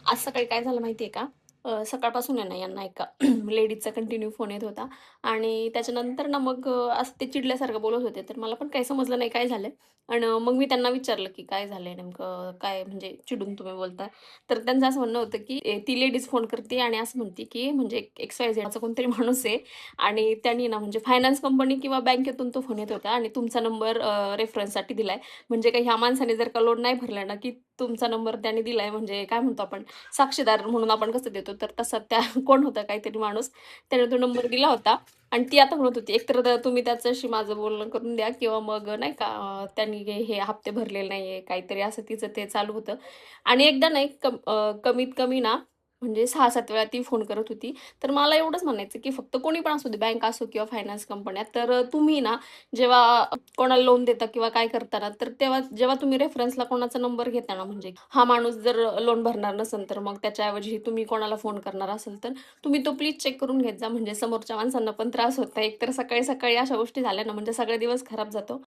आज सकाळी काय झालं माहिती आहे का? सकाळपासून आहे ना यांना एका लेडीजचा कंटिन्यू फोन येत होता आणि त्याच्यानंतर ना मग असं ते चिडल्यासारखं बोलत होते. तर मला पण काही समजलं नाही काय झालंय आणि मग मी त्यांना विचारलं, की "काय झालंय नेमकं? काय म्हणजे चिडून तुम्ही बोलताय?" तर त्यांचं असं म्हणणं होतं, की ती लेडीज फोन करते आणि असं म्हणते, की म्हणजे XYZ असा कोणतरी माणूस आहे आणि त्यांनी ना म्हणजे फायनान्स कंपनी किंवा बँकेतून तो फोन येत होता आणि तुमचा नंबर रेफरन्ससाठी दिलाय. म्हणजे काही ह्या माणसाने जर का लोन नाही भरला ना, की तुमचा नंबर त्याने दिलाय म्हणजे काय म्हणतो आपण साक्षीदार म्हणून आपण कसं देतो, तर तसा त्या कोण होता काहीतरी माणूस, त्याने तो नंबर दिला होता आणि ती आता म्हणत होती, "एकतर तुम्ही त्याच्याशी माझं बोलणं करून द्या किंवा मग नाही का त्यांनी हे हप्ते भरलेले नाहीये." काहीतरी असं तिचं ते चालू होतं आणि एकदा नाही कमीत कमी ना म्हणजे 6-7 वेळा ती फोन करत होती. तर मला एवढंच म्हणायचं, की फक्त कोणी पण असू दे, बँक असो किंवा फायनान्स कंपन्या, तर तुम्ही ना जेव्हा कोणाला लोन देता किंवा काय करता ना, तर तेव्हा जेव्हा तुम्ही रेफरन्सला कोणाचा नंबर घेता ना, म्हणजे हा माणूस जर लोन भरणार नसेल, तर मग त्याच्याऐवजी तुम्ही कोणाला फोन करणार असाल, तर तुम्ही तो प्लीज चेक करून घेत जा. म्हणजे समोरच्या माणसांना पण त्रास होत नाही. एकतर सकाळी-सकाळी अशा गोष्टी झाल्या ना, म्हणजे सगळा दिवस खराब जातो